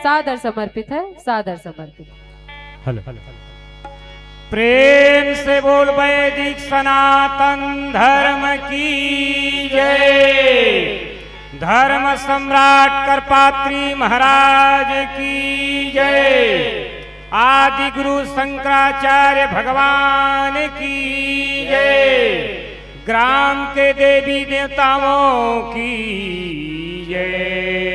सादर समर्पित है, सादर समर्पित। हेलो प्रेम से बोल वैदिक सनातन धर्म की जय। धर्म सम्राट करपात्री महाराज की जय। आदि गुरु शंकराचार्य भगवान की जय। ग्राम के देवी देवताओं की जय।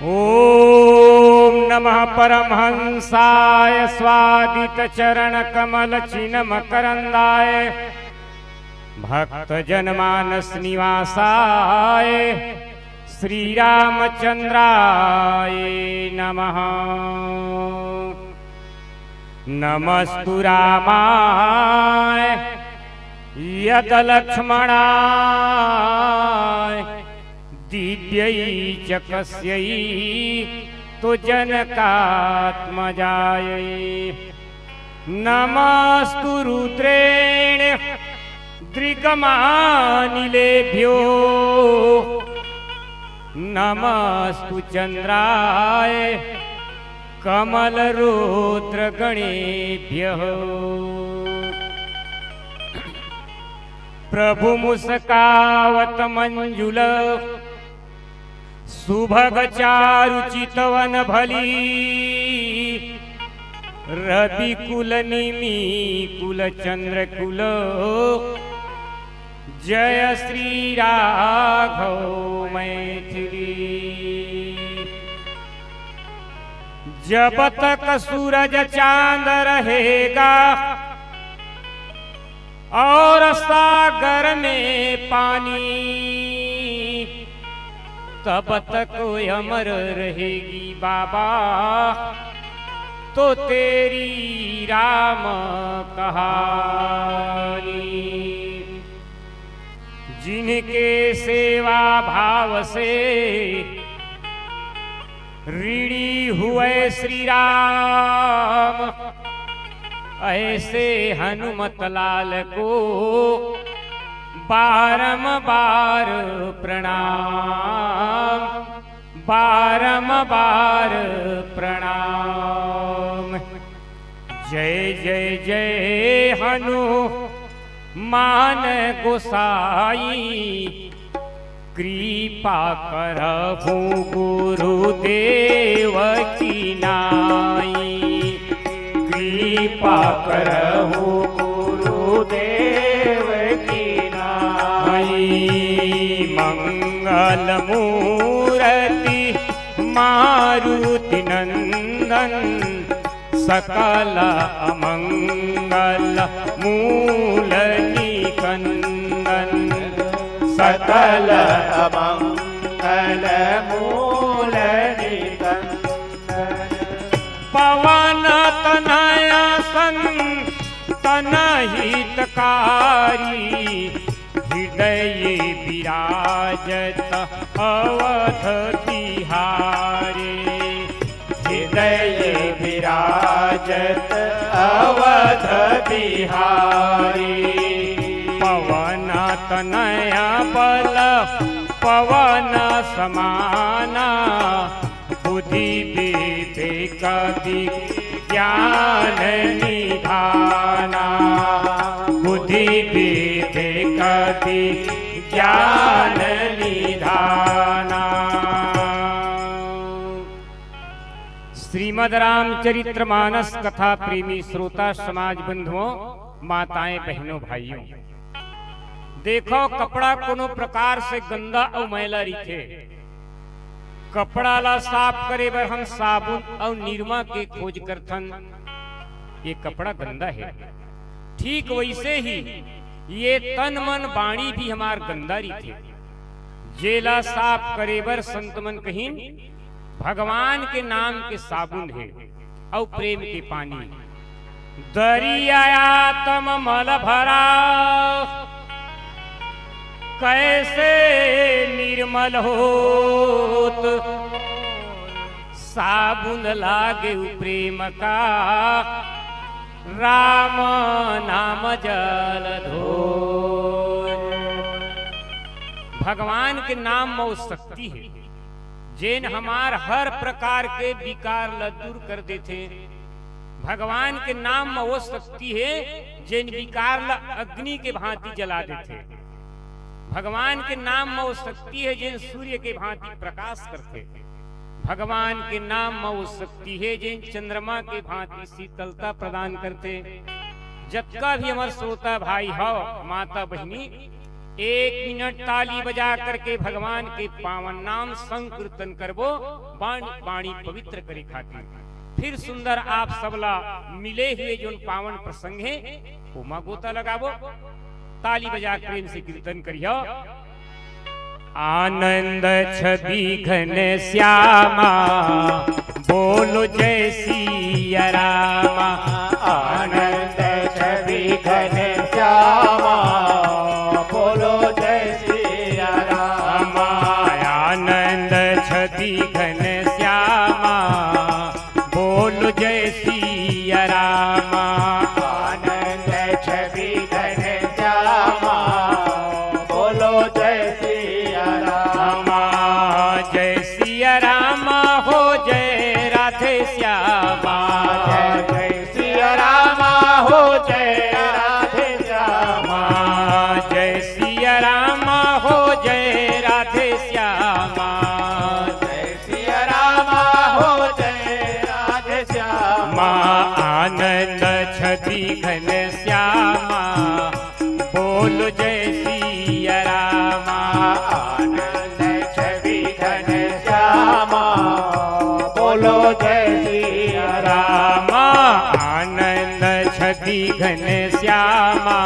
ओम नमः परमहंसाय स्वादित चरण कमल चिन्ह मकरंदाय भक्त जनमानस निवासाय श्री रामचंद्राय नमः। नमस्तु रामाय यद लक्ष्मणाय दिव्यै च कस्यै तो जनकात्मजायै। नमस्तु रुद्रेण दृगमानिलेभ्यो नमस्तु चंद्राय कमलरुद्रगणेभ्यः। प्रभु मुस्कावत मंजुल सुभग चारु चितवन भली रवि कुल निमि कुल चंद्र कुल जय श्री राघव मैथिली। जब तक सूरज चांद रहेगा और सागर में पानी तब तक अमर रहेगी बाबा तो तेरी राम कहानी। जिनके सेवा भाव से ऋणी हुए श्री राम ऐसे हनुमत लाल को बारंबार प्रणाम, बारंबार प्रणाम। जय जय जय हनुमान गोसाई कृपा करहु गुरुदेव की नाई। कृपा करहु गुरुदेव की नाई। मंगल मूर्ति मारुति नंदन सकल अमंगल मूल निकंदन। सकल अमंगल मूल निकंदन। पवन तनया संतन हितकारी हृदय विराजत अवध बिहारी। हृदय विराजत अवध बिहारी। पवन तनया बल पवन समाना बुद्धि विवेक ज्ञान निधाना। बुद्धि विवेक ज्ञान निधाना। श्रीमद् रामचरित्र मानस कथा प्रेमी श्रोता समाज बंधुओं माताएं बहनों भाइयों, देखो कपड़ा कोनो प्रकार से गंदा और मैला रखे। कपड़ा ला साफ करे बर हम साबुन और निरमा के खोज करथन। ये कपड़ा गंदा है। ठीक वैसे ही ये तन मन बाणी भी हमार गंदा रखे। जेला साफ करे बर संत मन कहीं भगवान के नाम के साबुन है और प्रेम के पानी। दरिया तम मल भरा कैसे निर्मल होत। साबुन लागे प्रेम का राम नाम जल धो। भगवान के नाम में वो शक्ति है। जेन हमार हर प्रकार के विकार ल दूर कर देथे। भगवान के नाम में वो शक्ति है जेन विकार ल अग्नि के भांति जला देथे। भगवान के नाम में वो शक्ति है जेन सूर्य के भांति प्रकाश करते। भगवान के नाम में वो शक्ति है जेन चंद्रमा के भांति शीतलता प्रदान करते। जबका भी हमार श्रोता भाई हो, माता बहनी, 1 मिनट ताली बजा करके भगवान के पावन नाम संकीर्तन करबो, वाणी पवित्र करे खातिर। फिर सुंदर आप सबला मिले हुए जो पावन प्रसंग है उमा गोता लगाबो, ताली बजा प्रेम से कीर्तन करियो। आनंद छवि घन श्यामा बोलो जय सिया रामा। आनंद छवि घन श्यामा बोलो जय सिया रामा। आनंद छवि घन श्यामा बोलो जय सिया रामा। आनंद छवि घन श्यामा बोलो जय सिया रामा। जय सिया रामा हो जय राधे श्यामा। जय सिया रामा हो जय राधे श्यामा। जय सिया रामा हो जय राधे श्यामा। जय सिया रामा हो जय राधे श्यामा। आनंद छवि घन श्यामा बोलो जय सिया रामा। आनंद छवि घन श्यामा बोलो जय सिया रामा। आनंद छवि घन श्यामा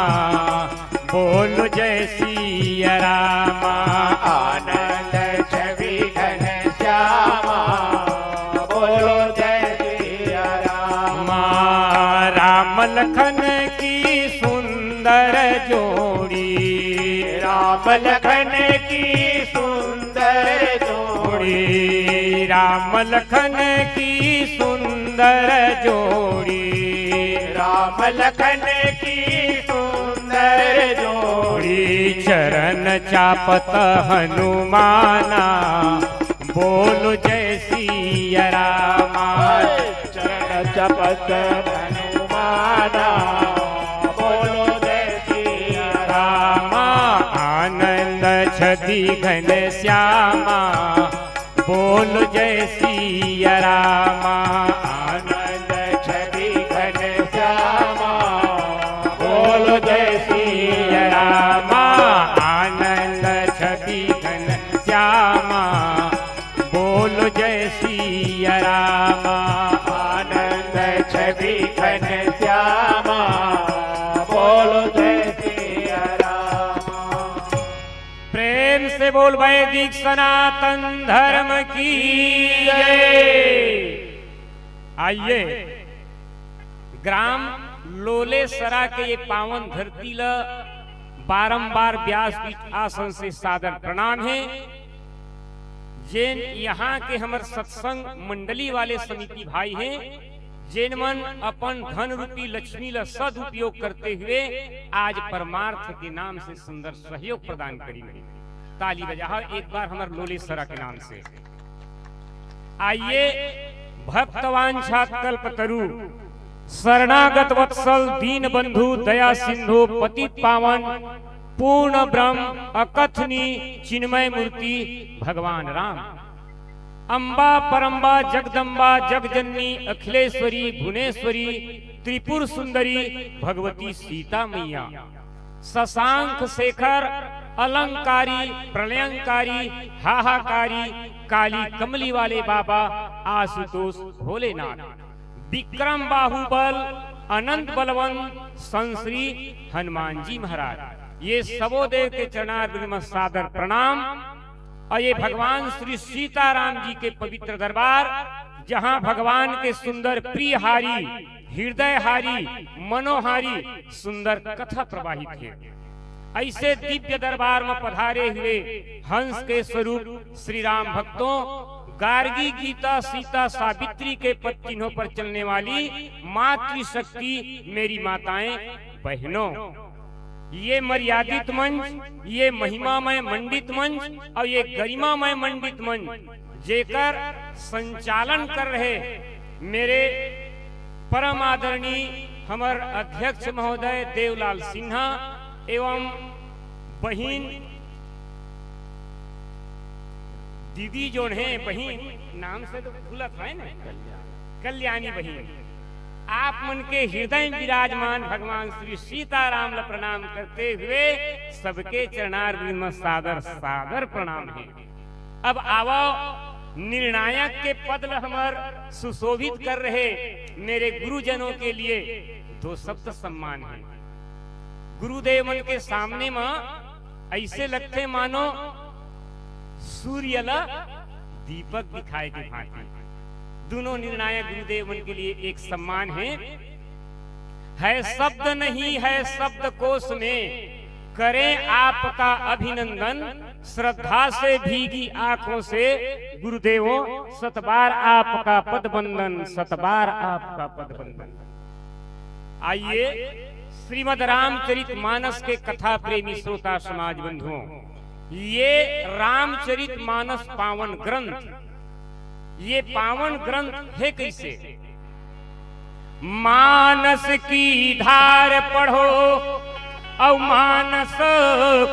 बोलो जय सिया रामा। आनंद छवि घन श्यामा बोलो जय सिया रामा। राम लखन की सुंदर जोड़ी। राम लखन की सुंदर जोड़ी। राम लखन की सुंदर जोड़ी। राम लखन की सुंदर जोड़ी। चरण चापत हनुमाना बोलो जय सिया रामा। चरण चपत हनुमाना बोलो जय सिया रामा। आनंद छवि घन श्यामा बोलो जय सिया रामा। आनंद छवि घन श्यामा बोलो जय सिया रामा। आनंद छवि घन श्यामा बोलो जय सिया रामा। आनंद छवि घन श्यामा बोलो जय सिया रामा। प्रेम से बोल वैदिक सनातन धर्म की जय। आइए ग्राम लोलेसरा के ये पावन धरती ल बारंबार व्यासपीठ आसन से सादर प्रणाम है। जैन यहाँ के हमर सत्संग मंडली वाले समिति भाई हैं, जैन मन अपन धन रूपी लक्ष्मी ला सदुपयोग करते हुए आज परमार्थ के नाम से सुंदर सहयोग प्रदान करी। ताली बजाओ एक बार हमारे लोलेसरा के नाम से। आइए भक्तवांछा कल्पतरु शरणागत वत्सल दीन बंधु दया सिंधु पतित पावन पूर्ण ब्रह्म अकथनी चिन्मय मूर्ति भगवान राम, अम्बा परम्बा जगदम्बा जगजननी अखिलेश्वरी भुवनेश्वरी त्रिपुर सुंदरी भगवती सीता मैया, शशांक शेखर अलंकारी प्रलयंकारी हाहाकारी काली कमली वाले बाबा आशुतोष भोलेनाथ, विक्रम बाहुबल अनंत बलवंत संश्री हनुमान जी महाराज, ये सबो देव के चरणारविंद में सादर प्रणाम। और ये भगवान श्री सीताराम जी के पवित्र दरबार, जहां भगवान के सुंदर प्रियहारी हृदयहारी मनोहारी सुंदर कथा प्रवाहित है। ऐसे दिव्य दरबार में पधारे हुए हंस के स्वरूप श्री राम भक्तों, गार्गी गीता सीता सावित्री के पद चिन्हों पर चलने वाली मातृशक्ति मेरी माताएं बहनों, ये मर्यादित मंच, ये महिमामय मंडित मंच और ये गरिमामय मंडित मंच जेकर संचालन कर रहे मेरे परम आदरणीय हमर अध्यक्ष महोदय देवलाल सिन्हा एवं बहिन दीदी जो है, बहिन नाम से तो भूलत है ना, कल्याणी बहिन, आप मन के हृदय विराजमान भगवान श्री सीताराम ला प्रणाम करते हुए सबके चरणारविंद में सादर सादर प्रणाम है। अब आवो निर्णायक के पद हमार सुशोभित कर रहे मेरे गुरुजनों के लिए दो शब्द सम्मान है। गुरुदेव मन के सामने में ऐसे लगते मानो सूर्य ला दीपक दिखाए के भांति। दोनों निर्णायक गुरुदेव मन के लिए एक सम्मान है शब्द नहीं है शब्द कोश में, करें आपका अभिनंदन, श्रद्धा से भीगी आंखों से गुरुदेवों सतबार आपका पद बंदन, सतबार आपका पद बंदन। आइए श्रीमद् रामचरित मानस के कथा प्रेमी श्रोता समाज बंधुओं, ये रामचरित मानस पावन ग्रंथ, ये पावन ग्रंथ है कैसे? मानस की धार पढ़ो और मानस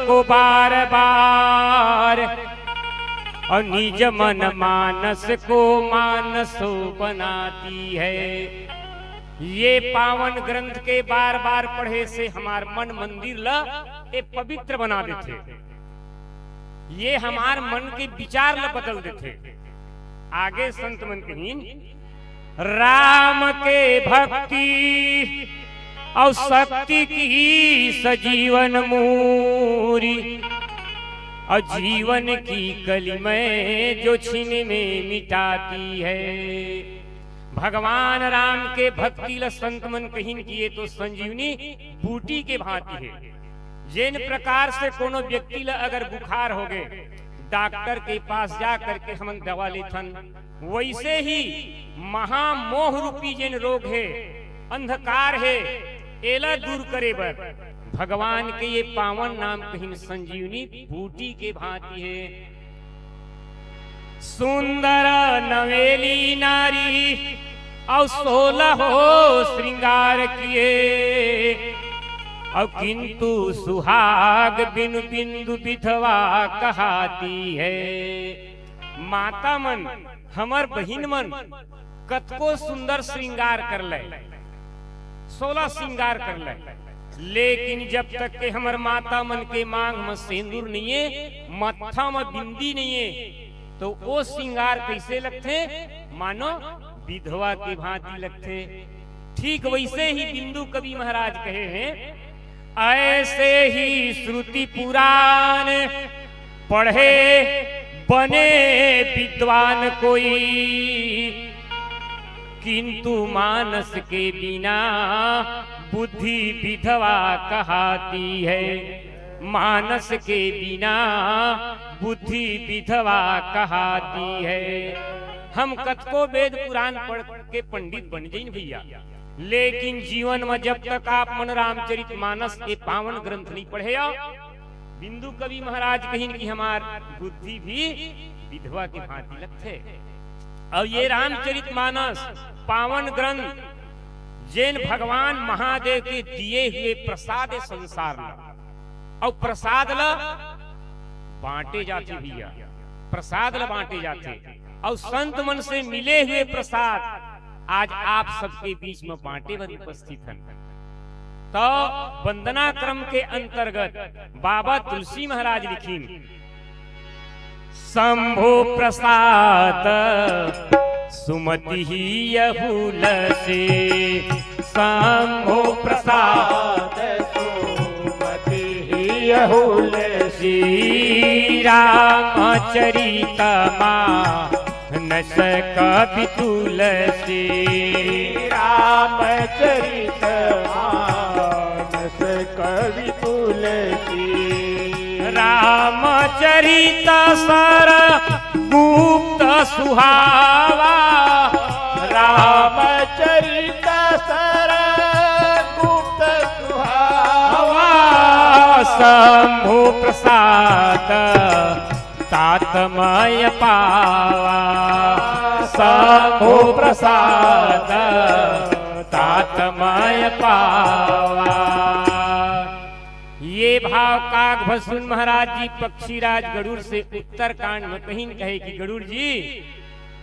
को बार बार, और निज मन मानस को मानस बनाती है। ये पावन ग्रंथ के बार बार पढ़े से हमार मन मंदिर ला ए पवित्र बना देते, ये हमार मन के विचार ला बदल देते। आगे संत मन कहीन, राम के भक्ति और शक्ति की सजीवन मूरी, और जीवन की कलिमें जो छीन में मिटाती है। भगवान राम के भक्ति ल संत मन कहीन किए तो संजीवनी बूटी के भांति है। जिन प्रकार से कोनो व्यक्ति ला अगर बुखार हो गए डॉक्टर के पास जा करके हम दवा लेथन, वैसे ही महामोह रूपी जिन रोग है, अंधकार है, एला दूर करे बर भगवान के ये पावन नाम कहीं संजीवनी बूटी के भांति है। सुंदर नवेली नारी और 16 हो श्रृंगार किए, और किंतु सुहाग बिनु बिंदु विधवा कहाती है। माता मन हमर बहिन मन कतको सुंदर श्रृंगार कर ले, 16 श्रृंगार कर ले, लेकिन जब तक के हमर माता मन के मांग में सिंदूर नहीं है, मत्था में बिंदी नहीं है, तो वो श्रृंगार कैसे लगते? मानो विधवा के भांति लगते। ठीक वैसे ही बिंदु कवि महाराज कहे हैं, ऐसे ही श्रुति पुराण पढ़े बने विद्वान कोई, किंतु मानस के बिना बुद्धि विधवा कहाती है। मानस के बिना बुद्धि विधवा कहाती है। हम कतको वेद पुराण पढ़ के पंडित बन जाइन भैया, लेकिन जीवन में जब तक आप मन रामचरित मानस के पावन ग्रंथ नहीं पढ़े, बिंदु कवि महाराज कहीं कि हमार बुद्धि भी विधवा की भांति लगते। अब ये रामचरित मानस पावन ग्रंथ जैन भगवान महादेव के दिए हुए प्रसाद संसार ला, और प्रसाद ला बांटे जाते भैया, प्रसाद ला बांटे जाते, और संत मन से मिले हुए प्रसाद आज आप सबके बीच में बांटे बर उपस्थित हैं। तो वंदना क्रम के अंतर्गत बाबा तुलसी महाराज लिखीन, शंभु प्रसाद सुमति ही यहुलसी, शंभु प्रसाद सुमति ही यहुलसी, रामचरित मानस कवि तुलसी, रामचरित मानस कवि तुलसी, रामचरित सर गुप्त सुहावा, रामचरित सर गुप्त सुहावा, शंभु प्रसाद तातमय पावा शंभु प्रसाद तातमय पावा। ये भाव काकभस्म महाराज जी पक्षीराज गरुड़ से उत्तरकांड में कहीं कहे कि गरुड़ जी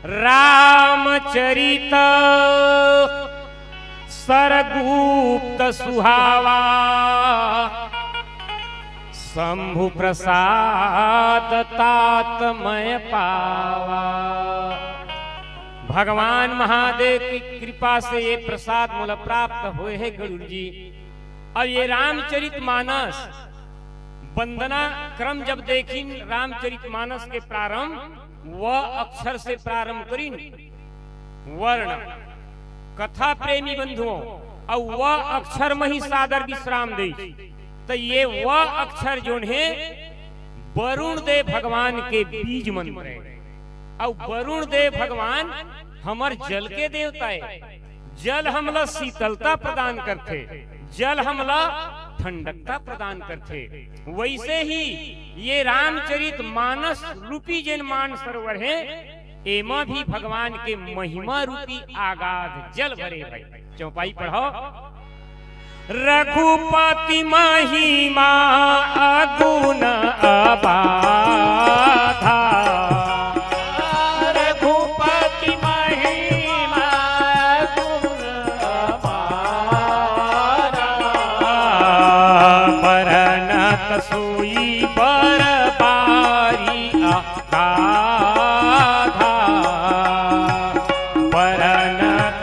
रामचरित सरगुप्त सुहावा शंभु प्रसाद तातमय पावा। भगवान महादेव की कृपा से ये प्रसाद मूल प्राप्त हुए हैं गरुड़ जी। और ये रामचरित मानस वंदना क्रम जब देखी रामचरित मानस के प्रारंभ वह अक्षर से प्रारंभ करी वर्ण कथा प्रेमी बंधुओं और वह अक्षर में ही सादर विश्राम दे। तो ये वह अक्षर जो है वरुण देव भगवान के बीज मंत्र है। और वरुण देव भगवान हमर जल के देवता है। जल हमला शीतलता प्रदान करते, जल हमला ठंडकता प्रदान करते। वैसे ही ये रामचरित मानस रूपी जिन मान सरोवर है एमा भी भगवान के महिमा रूपी आगाध जल भरे भाई। चौपाई पढ़ो। रघुपति महिमा अगुण अबाधा रघुपति महिमा गुण अपारा बरनत सोई बरबारी आगाधा बरनत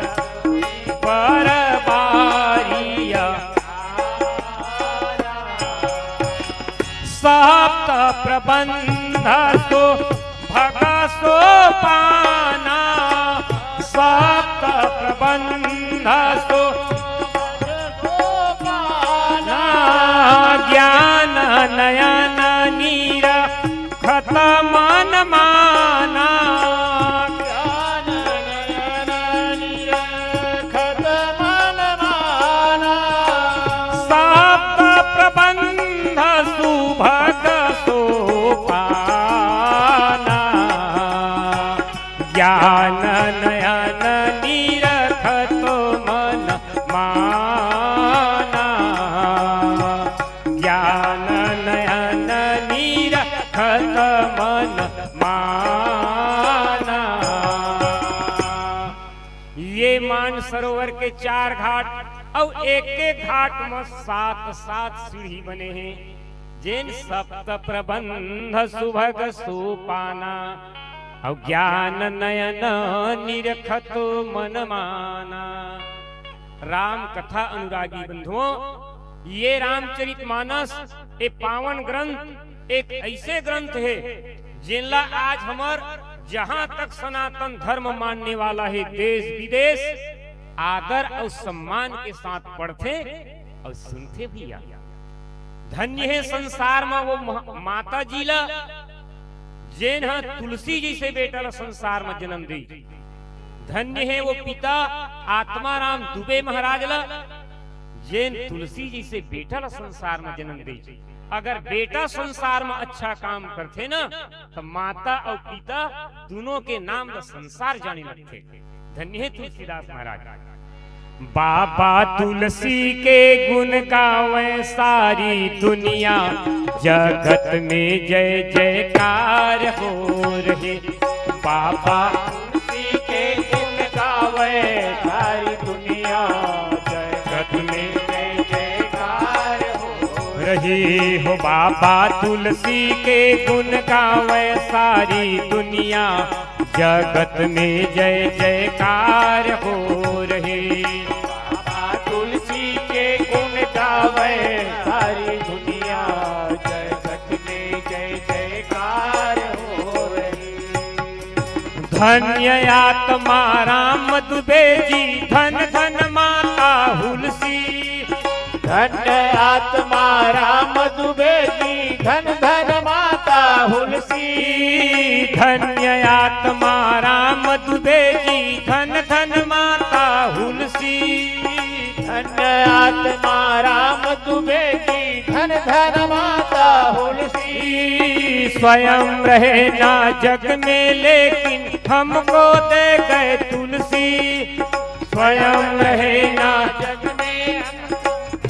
बरबारिया सप्त प्रबंध सो भग सो पाना सप्त प्रबंध सो ना ज्ञान नयन नीर खत मन माना सप्त प्रबंध सुभग सोपाना ज्ञान नयन निरखत मन माना ज्ञान नयन निरखत मन माना। ये मान सरोवर के 4 घाट और एक एक घाट में 7-7 सीढ़ी बने हैं। जिन सप्त प्रबंध सुभग सोपाना और ज्ञान नयन निरखत मन माना। राम कथा अनुरागी बंधुओं ये रामचरित मानस एक पावन ग्रंथ एक ऐसे ग्रंथ है जिनला आज हमार जहां तक सनातन धर्म मानने वाला है देश विदेश आदर और सम्मान के साथ पढ़ते और सुनते भी आ। धन्य है संसार में वो माता जी ला जेन तुलसी जी से बेटा ला संसार में जन्म दी। धन्य है वो पिता आत्माराम दुबे महाराज ला जेन तुलसी जी से बेटा ला संसार में जन्म दी। अगर बेटा संसार में अच्छा काम करते ना तो माता और पिता दोनों के नाम ला संसार जाने लगते। धन्य है तुलसीदास महाराज। बाबा तुलसी के गुण गावे सारी दुनिया जगत में जय जयकार हो रहे। बाबा तुलसी के गुण गावे सारी दुनिया जगत में जय जयकार हो रही हो। बाबा तुलसी के गुण गावे सारी दुनिया जगत में जय जयकार हो रही। बाबा तुलसी के गुण गावे सारी दुनिया जगत में जय जयकार हो रही। धन्य आत्मा राम दुबे जी धन धन माता हुलसी। धन्य आत्मा राम दुबे जी धन धन माता हुलसी। धन्य आत्मा राम दुबे जी धन धन माता हुलसी। धन्य आत्मा राम दुबे जी धन धन माता हुलसी। स्वयं रहे ना जग में लेकिन हमको दे गए तुलसी। स्वयं रहे ना जग में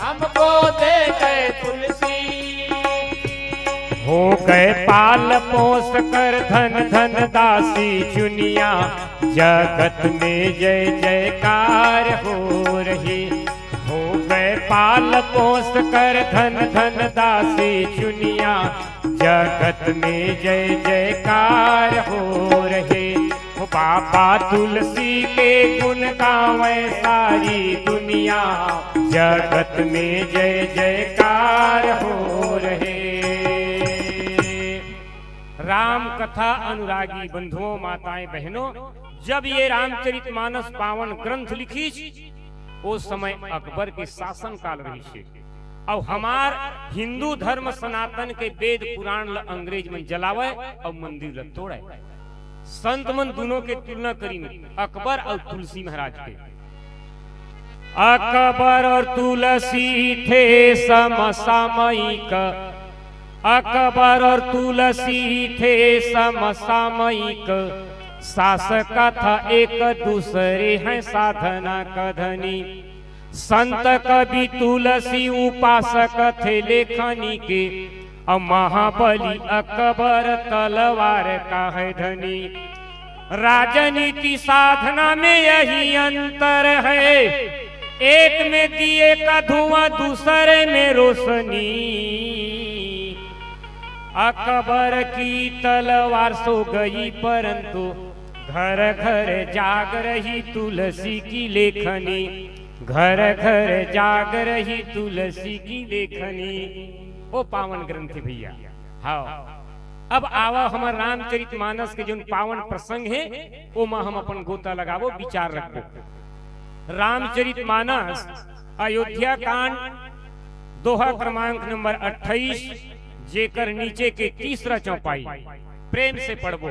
हमको दे गए तुलसी। हो गए पाल पोस कर धन धन दासी चुनिया। जगत में जय जयकार हो रही। हो गए पाल पोस कर धन धन दासी चुनिया। जगत में जय जयकार हो रहे। हो बाबा तुलसी के गुण गावे सारी दुनिया। जगत में जय जयकार हो रहे। राम कथा अनुरागी बंधुओं माताएं बहनों, जब ये रामचरितमानस पावन ग्रंथ लिखी उस समय अकबर के शासन काल रही से। और हमार हिंदू धर्म सनातन के वेद पुराण ल अंग्रेज में जलावे और मंदिर ल तोड़े। संत मन दोनों के तुलना करी अकबर और तुलसी महाराज के। अकबर और तुलसी थे समसामयिक। अकबर और तुलसी थे समसामयिक। शासक था एक दूसरे हैं साधना कधनी। संत कवि तुलसी उपासक थे लेखनी के। और महाबली अकबर तलवार का है धनी। राजनीति साधना में यही अंतर है। एक में दिए का धुआं दूसरे में रोशनी। अकबर की तलवार सो गई परंतु घर घर जाग रही तुलसी की लेखनी। घर घर जाग रही तुलसी की लेखनी। ओ पावन ग्रंथ भैया। हाँ, अब आवा हमार रामचरितमानस के जो पावन प्रसंग है वो में हम अपन गोता लगावो विचार रखो। रामचरितमानस अयोध्या कांड दोहा क्रमांक नंबर 28 जेकर नीचे के तीसरा चौपाई प्रेम से पढ़बो।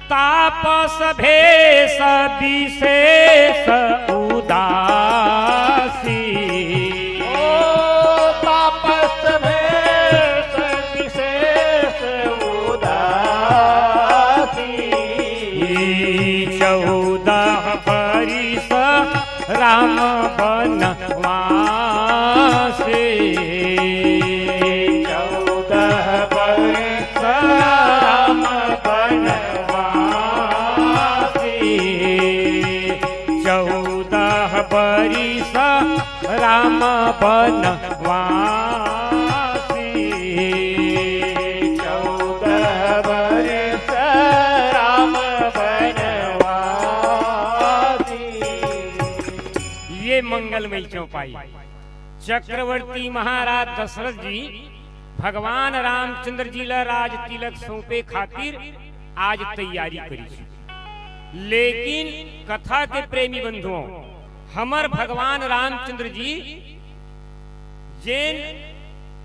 तापस भेष विशेष उदासी। ओ तापस भेष विशेष उदासी। 14 बरिस राम बनवासी। 14 बरिस राम बनवासी। 14 बरिस राम बनवासी। 14 बरिस राम बनवासी। ये मंगलमयी चौपाई चक्रवर्ती महाराज दशरथ जी भगवान रामचंद्र जी ला राज तिलक सौंपे खातिर आज तैयारी करी। लेकिन कथा के प्रेमी बंधुओं, हमर भगवान रामचंद्र जी जैन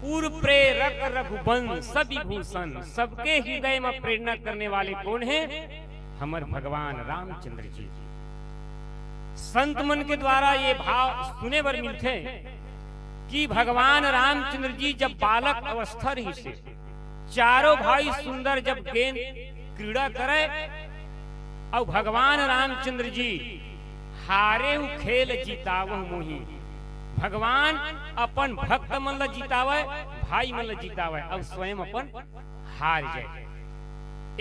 पूर्व प्रेरक रघुवंश विभूषण सबके हृदय में प्रेरणा करने वाले कौन हैं? हमर भगवान रामचंद्र जी। संत मन के द्वारा ये भाव सुने बर मिलते हैं कि भगवान रामचंद्र जी जब बालक अवस्था रही से चारों भाई सुंदर जब गेंद क्रीड़ा करे और भगवान रामचंद्र जी हारे खेल जीतावह मोही। भगवान अपन भक्त मन ल जीतावे, भाई मन ल जीतावे और स्वयं अपन हार जाए।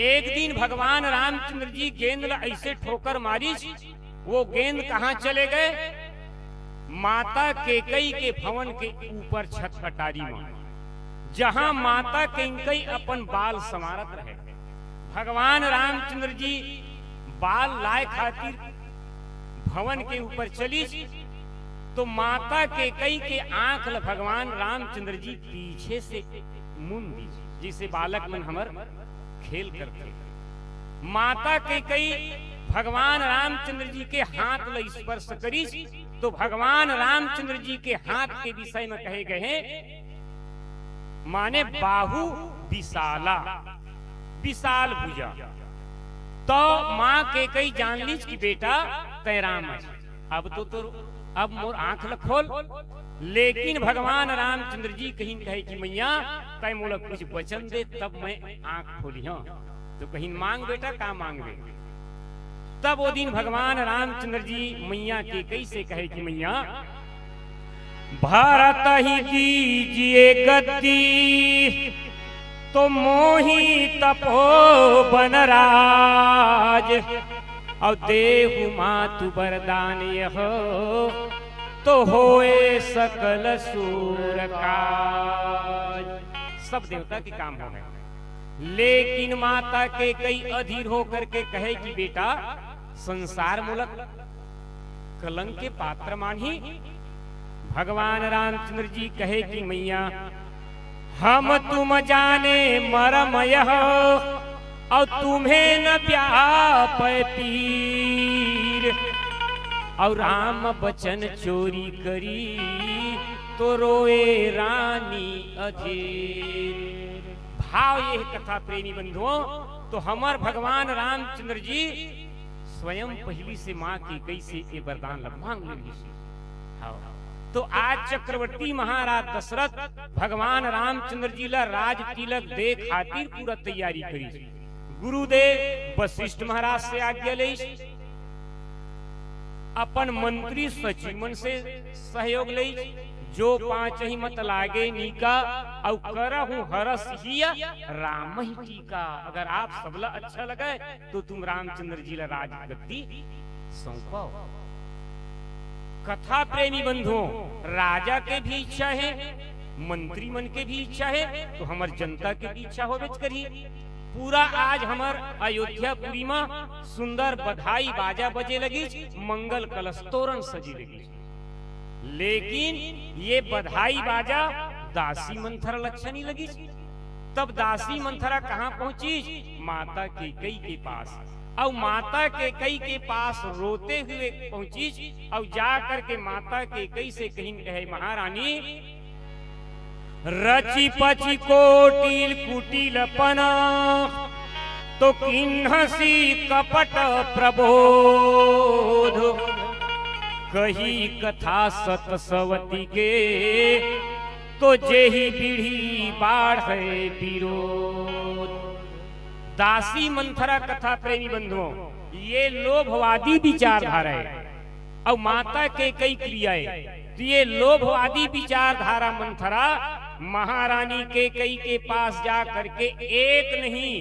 एक दिन भगवान रामचंद्र जी गेंद ल ऐसे ठोकर मारी, वो गेंद कहाँ चले गए? माता केकई के भवन के ऊपर छत अटारी में, जहां माता केकई अपन बाल संवारत रहे। भगवान रामचंद्र जी बाल लाए खातिर भवन के ऊपर चली तो माता केकई के आंख ल भगवान रामचंद्र जी पीछे से मुन दी, जिसे बालक मन हमर खेल करते। माता केकई भगवान रामचंद्र जी के हाथ ल स्पर्श करी तो भगवान रामचंद्र जी के हाथ के विषय में कहे गए माने बाहु विशाला, विशाल भुजा। तो माँ के कई जान लीज की बेटा तैराम है। अब तो अब मोर आंख ल खोल। लेकिन भगवान रामचंद्र जी कहीं कहे कि मैया तय मोला कुछ वचन दे तब मैं आंख खोली। हाँ तो कहीं मांग बेटा का मांगबे। तब वो दिन भगवान रामचंद्र जी मैया के कैसे कहे कि मैया भारत ही दीजिए गद्दी तो मोही तपो बनराज और देहु मातु वरदान यह तो होए सकल सूर काज। सब देवता के काम हो गए। लेकिन माता के कई अधीर होकर के कहे कि बेटा संसार मूलक कलंक के पात्र मानही। भगवान रामचंद्र जी कहे कि मैया हम तुम जाने मरम यह और तुम्हें न व्यापै पीर और राम बचन चोरी करी तो रोए रानी अधीर। भाव ये कथा प्रेमी बंधुओं तो हमार भगवान रामचंद्र जी स्वयं पहली से माँ की कैसे ये वरदान मांग लेगी। तो आज चक्रवर्ती महाराज दशरथ भगवान रामचंद्र जी ला राज तिलक दे खातिर पूरा तैयारी करी। गुरुदेव वशिष्ठ महाराज से आज्ञा ले, अपन मंत्री सचिवन से सहयोग ले, जो पांच ही मत लागे नीका और करहु हरस हिया राम ही टीका। अगर आप सबला अच्छा लगे तो तुम रामचंद्र जी ला राज गद्दी सौंपो। कथा प्रेमी बंधुओं राजा के भी इच्छा है, मंत्री मन के भी इच्छा है, तो हमार जनता के भी इच्छा होबे करी। पूरा आज हमार अयोध्या पुरी में सुंदर बधाई बाजा बजे लगी, मंगल कलश तोरण सजी लगी। लेकिन ये बधाई बाजा दासी मंथरा लच्छा नहीं लगी। तब दासी मंथरा कहाँ पहुंची? माता कैकेयी के पास। और माता कैकेयी के पास रोते हुए पहुंची और जा करके माता कैकेयी से कहीं कहे महारानी रची पची कोटिल कुटिलपना तो किन्हसी कपट प्रबोध कही कथा सतसवती के तो जेही पीढ़ी बाढ़ विरोध। दासी मंथरा कथा प्रेमी बंधुओं ये लोभवादी विचारधारा है और माता कैकेयी क्रियाएं। तो ये लोभवादी विचारधारा मंथरा महारानी कैकेयी के पास जा करके एक नहीं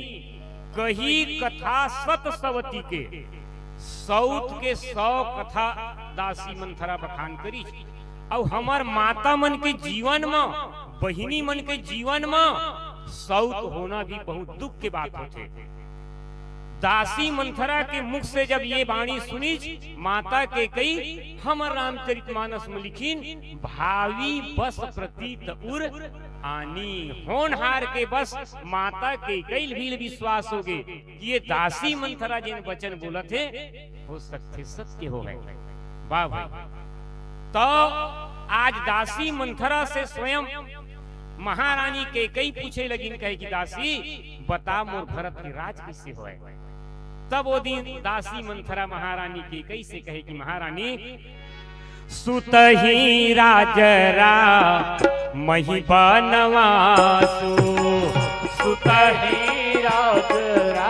कही कथा सतसवती के 100 कथा दासी मंथरा बखान करी। और हमार माता मन के जीवन में बहिनी मन के जीवन में सौत होना भी बहुत दुख के बात होते। दासी मंथरा के मुख से जब ये वाणी सुनी माता कैकेयी हमर रामचरितमानस में लिखीन भावी बस प्रतीत उर आनी होनहार के बस माता कैकेयी भी विश्वास हो गए कि ये दासी मंथरा जिन वचन बोला थे वो सत्य सत्य हो गए। वाह भाई। तो आज दासी मंथरा से स्वयं महारानी कैकेयी पूछे लगी कहे कि दासी बता मोर भरत के राज किससे होए। तब वो दिन दासी मंथरा महारानी कैकेयी से कहे कि महारानी सुतही राजरा मही बनवासु सुतही राजरा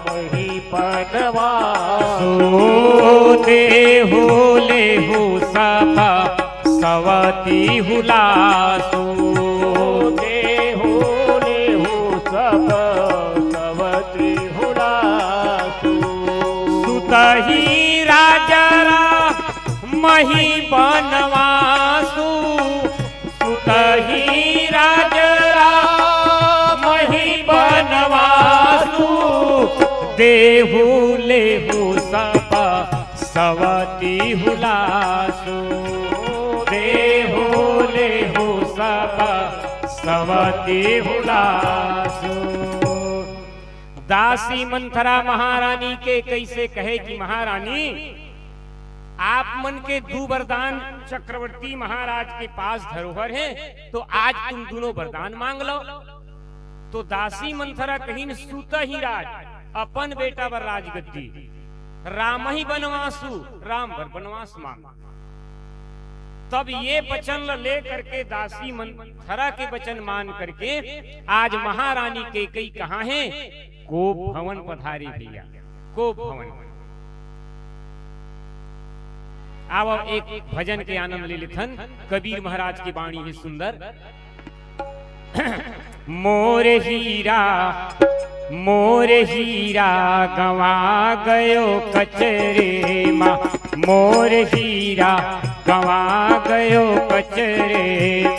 मही बनवासु देहु लेहु सभा सवती हुलासु देहु लेहु सब सवती हुलासु सुतही राजरा मही बनवासु सुतही राजरा मही बनवासु देहु लेहु सभा सवती हुलासु देहु लेहु सभा सवती हुलासु। दासी मंथरा महारानी के कैसे कहे कि महारानी आप मन के दो वरदान चक्रवर्ती महाराज के पास धरोहर है तो आज तुम दोनों वरदान मांग लो। तो दासी मंथरा कहीं सुता ही राज अपन बेटा बर राजगद्दी राम ही बनवासु राम बर बनवास मांग। तब ये वचन ले करके दासी मंथरा के वचन मान करके आज महारानी कैकेयी कहाँ है? कोप भवन पधारी भैया, कोप भवन। अब एक भजन के आनंद ले लेथन। कबीर महाराज की वाणी है सुंदर। मोर हीरा गवा गयो कचरे माँ, मोर हीरा गवा गयो कचरे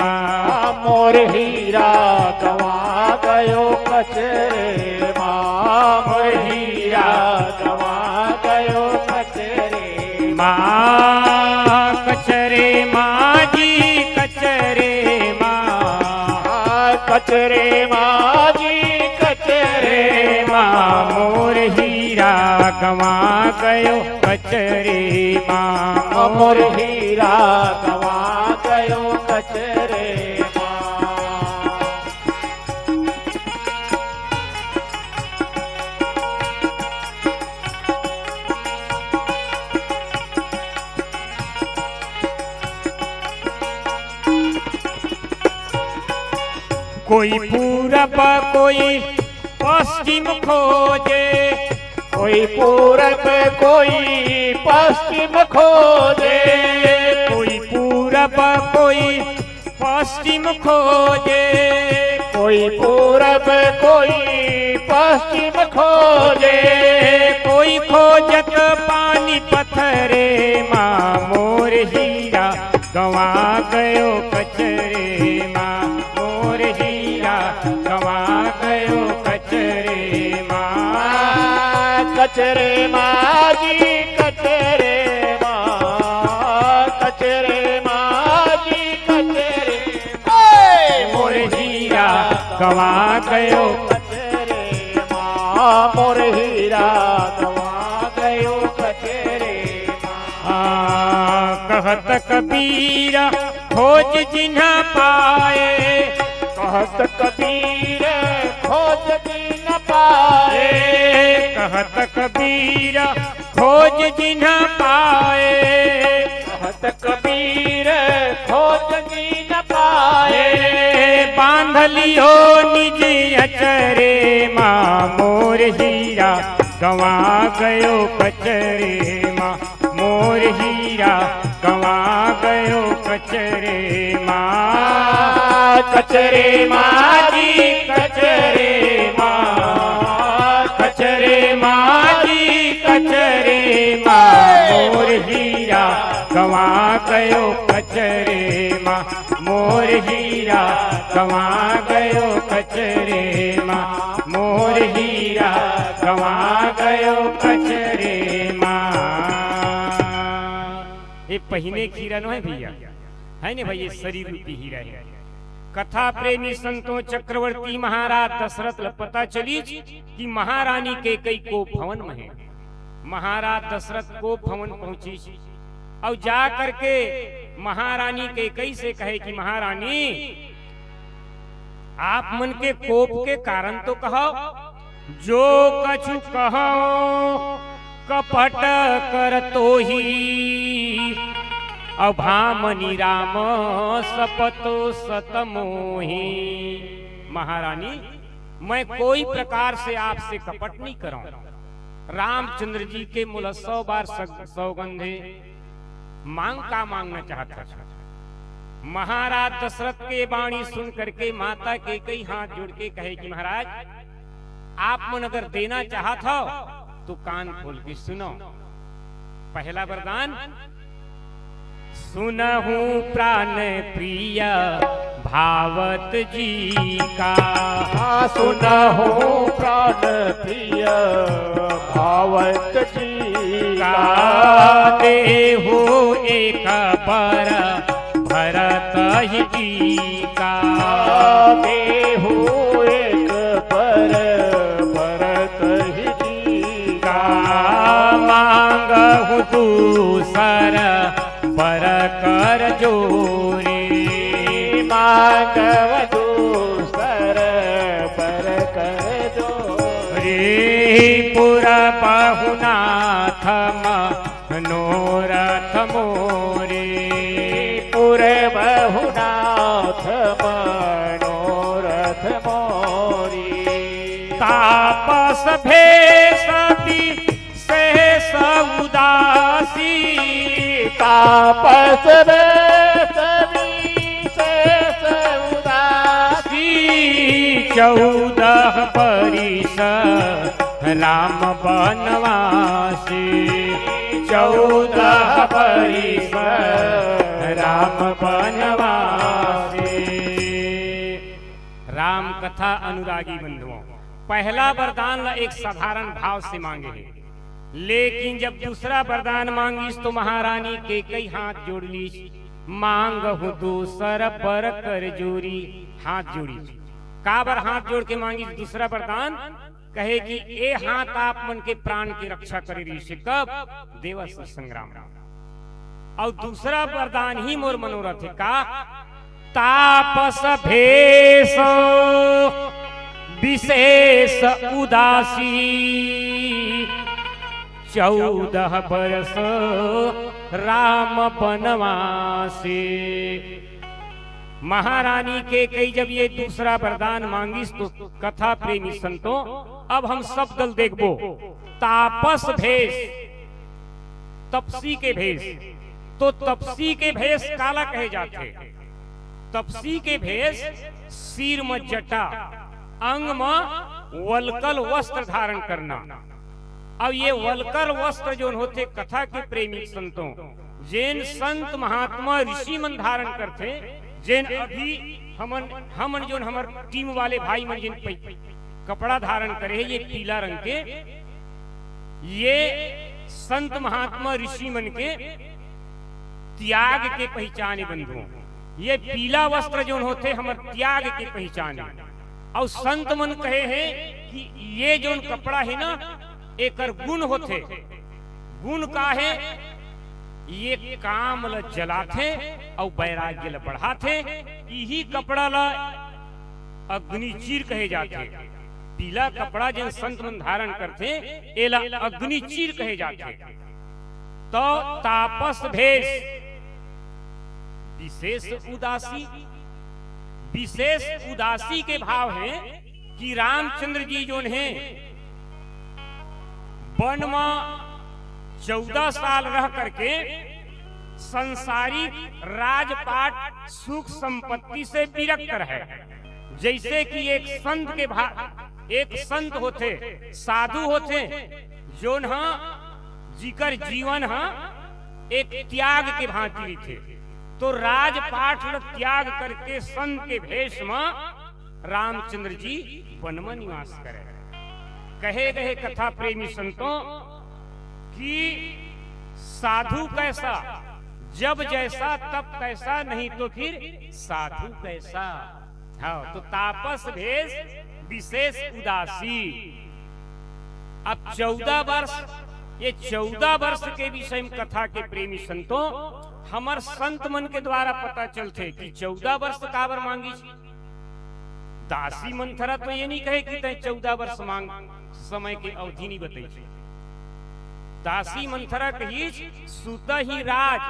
माँ, मोर हीरा गवा गयो कचरे माँ, मोर हीरा गवा गयो कचरे माँ, कचरे माँ जी कचरे माँ, कचरे माँ जी कचरे माँ, मोर हीरा गवा गयो कचरे माँ, मोर हीरा गवा गयो कचरे माँ। कोई पूरब कोई पश्चिम खोजे, कोई पूरब कोई पश्चिम खोजे, कोई पूरब कोई पश्चिम खोजे, कोई पूरब कोई पश्चिम खोजे, कोई खोजत पानी पत्थरे माँ, मोर हीरा गवा गयो कचरे माँ, मोर हीरा गवा गयो कचरे माँ, कचरे माँ जी कचरे माँ, कचरे माँ जी कचरे मोर हीरा गवा गयो कचरे माँ, मोर हीरा गवा गयो कचरे माँ। कहत कबीर खोज जिन्हा पाए, कहत कबीर खोज जिन्हा पाए, कहत कबीर खोज जिन्हा पाए, कहत कबीर खोज जिन्हा पाए, बांध लियो निज अचरे माँ, मोर हीरा गवा गयो कचरे माँ, मोर हीरा गवा गयो कचरे माँ, कचरे माँ जी कचरे माँ, कचरे माँ जी कचरे माँ, मोर हीरा गवा गयो कचरे माँ, मोर हीरा गवा गयो कचरे माँ, मोर हीरा गवा गयो कचरे माँ। ये पहिने हीरा नो है भैया, है ना भाई, ये शरीर रूपी हीरा है। कथा प्रेमी संतों चक्रवर्ती महाराज दशरथ पता चली कि महारानी कैकेयी को भवन में है। महाराज दशरथ को भवन पहुंची और जा करके महारानी कैकेयी से कहे कि महारानी आप मन के कोप के कारण तो कहो, जो कछु कहो कपट कर तो ही, अभामनी राम सपतो सतमोही। महारानी मैं कोई प्रकार से आपसे कपट नहीं करूं, रामचंद्र जी के मुल 100 बार सौगंधे मांग का मांगना चाहता था। महाराज दशरथ के वाणी सुन करके माता कैकेयी हाथ जोड़ के कहे कि महाराज आप मन अगर देना चाहत हो तो कान खोल के सुनो। पहला वरदान, सुनहु प्राण प्रिय भावत जी का, सुनहु प्राण प्रिय भावत जी का, देहु एक पर भरत ही जी का, देहु एक पर भरत ही जी का, मांगहु दूसर पर कर जोरे, मांगहु दूसर पर कर जोरे, पुरा बहुनाथ मनोरथ मोरे, तापस भेष विशेष उदासी 14 बरिस राम बनवासी 14 बरिस राम बनवासी। राम कथा अनुरागी बंधुओं, पहला वरदान ला एक साधारण भाव से मांगे है, लेकिन जब दूसरा वरदान मांगिस तो महारानी के कई हाथ जोड़ लीस, मांगहु दूसर पर कर जोरी, हाथ जोड़ी। काबर हाथ जोड़ के मांगी दूसरा वरदान? कहे कि ए हाथ आप मन के प्राण की रक्षा करे ऋषि कब? देवस संग्राम। और दूसरा वरदान ही मोर मनोरथ है का? तापस भेष विशेष उदासी 14 बरस राम बनवासी। महारानी के कई जब ये दूसरा वरदान मांगिस तो कथा प्रेमी संतों अब हम सब दल देखबो। तापस भेष, तपसी के भेष। तो तपसी के भेष काला कहे जाते? तपसी के भेष सिर में जटा, अंग में वलकल वस्त्र धारण करना। अब ये वलकल वस्त्र जो होते कथा के प्रेमी संतों, जैन संत महात्मा ऋषि मन धारण करते, जैन अभी हमन जो हमर टीम वाले भाई मन जिन कपड़ा धारण करे ये पीला रंग के, ये संत महात्मा ऋषि मन के त्याग के पहचाने बंधुओं। ये पीला वस्त्र जो होते हमर त्याग के पहचाने। और संत मन कहे हैं कि ये जो कपड़ा है ना एक गुण होते। गुण का है? ये काम ल जलाथे और वैराग्य ल बढ़ाथे। यही कपड़ा ला अग्नि चीर कहे जाते। पीला कपड़ा जो संत मन धारण करते एला अग्नि चीर कहे जाते। तो तापस भेष विशेष उदासी। विशेष उदासी के भाव है कि रामचंद्र जी जो है वन में 14 साल रह करके संसारिक राजपाट सुख संपत्ति से विरक्त है। जैसे कि एक संत के एक संत होते, साधु होते, जो जिकर जीवन एक त्याग के भांति थे। तो राजपाट त्याग करके संत के भेष में रामचंद्र जी वन में निवास करे। कहे गए कथा प्रेमी संतों कि साधु कैसा, जब जैसा तब कैसा, नहीं तो फिर साधु कैसा। हाँ, तो तापस भेष विशेष उदासी। अब 14 वर्ष, ये 14 वर्ष के विषय में कथा के प्रेमी संतों हमार संत मन के द्वारा पता चलते कि 14 वर्ष काबर मांगी। दासी मंथरा तो ये नहीं कहे कि 14 वर्ष मांग, समय की अवधि नहीं बताई। दासी मंथरा कही सुत ही राज,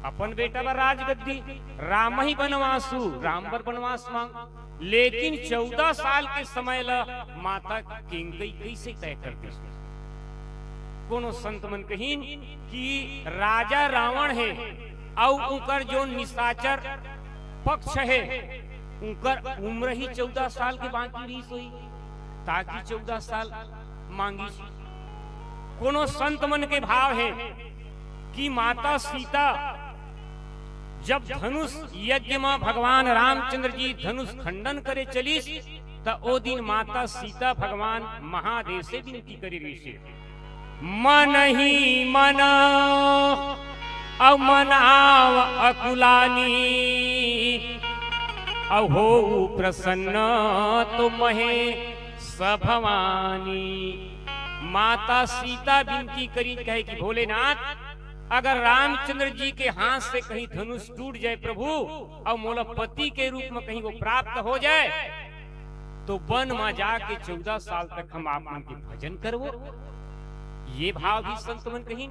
अपन बेटा बर राज गद्दी, राम ही बनवासु, राम बर बनवास मांग। लेकिन 14 साल के समय ला माता किंगई कैसे तय कर दी? कोनो संत मन कहीन कि राजा रावण है और उनकर जो निशाचर पक्ष है उनकर उम्र ही 14 साल के बाकी रही सोई, ताकि 14 साल मांगी। कोनो संत मन के भाव है कि माता सीता जब धनुष यज्ञ में भगवान रामचंद्र जी धनुष खंडन करे चलीस, तो ओ दिन माता सीता भगवान महादेव से विनती करी रही, मन ही मन अमनाव अकुलानी, अहो प्रसन्न तो महे सभवानी। माता सीता विनती करी कहे कि भोलेनाथ, अगर रामचंद्र जी के हाथ से कहीं धनुष टूट जाए प्रभु और मोला पति के रूप में कहीं वो प्राप्त हो जाए, तो वन में जाके 14 साल तक हम आप के भजन करवो। ये भाव भी संत मन कहीं।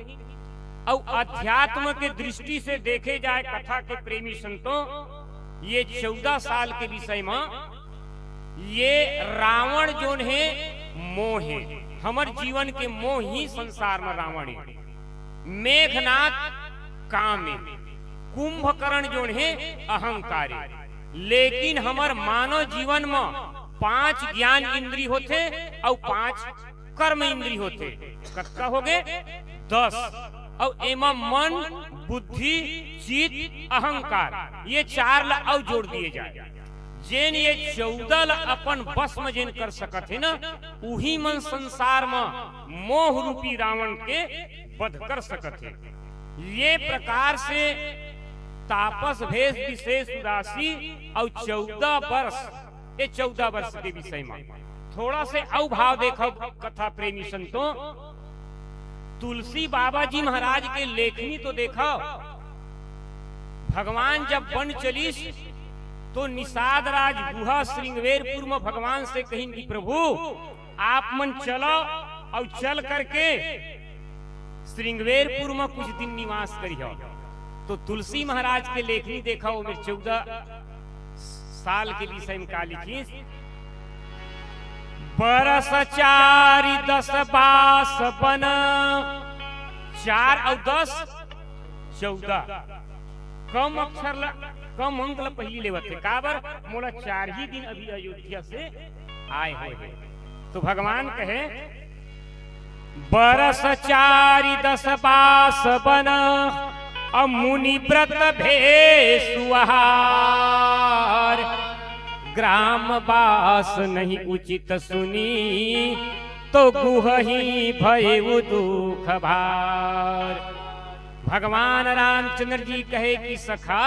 और अध्यात्म के दृष्टि से देखे जाए कथा के प्रेमी संतों, ये 14 साल के विषय में ये रावण जो है मोह है, हमारे जीवन के मोह ही संसार में रावण है। मेघनाथ कामे, कुंभकर्ण जो है अहंकारी। लेकिन हमर मानव जीवन में 5 ज्ञान इंद्री होते और 5 कर्म इंद्री होते। कत्का हो गए 10। और एवं मन, बुद्धि, चित्त, अहंकार, ये 4 ला और जोड़ दिए जाए। जेन ये 14 ला अपन बस में जेन कर सकत है ना, उही मन संसार में मोह रूपी रावण के वध कर सकत है। ये प्रकार से तापस भेष विशेष उदासी और 14 वर्ष, ये 14 वर्ष के विषय में थोड़ा से अभाव देखो कथा प्रेमी संतों। तुलसी बाबा जी महाराज के लेखनी तो देखो। भगवान जब वन चलीस तो निषाद राज गुहा श्रृंगवेरपुर में भगवान से कहीं कि प्रभु आप मन चलो और चल करके श्रृंगवेरपुर में कुछ दिन निवास करियो। तो तुलसी महाराज के लेखनी देखा वो मेरे 14 साल के विषय में का लिखी। बरस 4 10 बास बन, 4 और 10 14। कम अक्षर कम अंक पहली लेवत थे काबर मोला 4 ही दिन अभी अयोध्या से आए हुए। तो भगवान कहे बरस 4 10 बास बन, मुनि व्रत भेषुहार, ग्राम बास नहीं उचित सुनी, तो गुहही भयउ दुख भार। भगवान रामचंद्र जी कहे कि सखा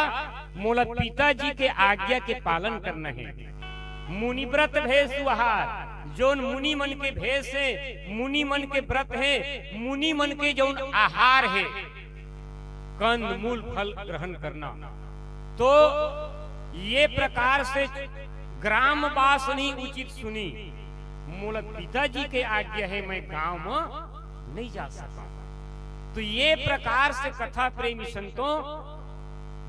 मोला पिताजी के आज्ञा के पालन करना है। मुनि व्रत भेषुहार, जोन मुनि मन के भेष है, मुनि मन के व्रत है, मुनि मन के जोन आहार है, कंद मूल फल ग्रहण करना। तो ये प्रकार से ग्राम वास नहीं उचित सुनी, मूल पिताजी के आज्ञा है मैं गांव में नहीं जा सकता। तो ये प्रकार से कथा प्रेमी संतों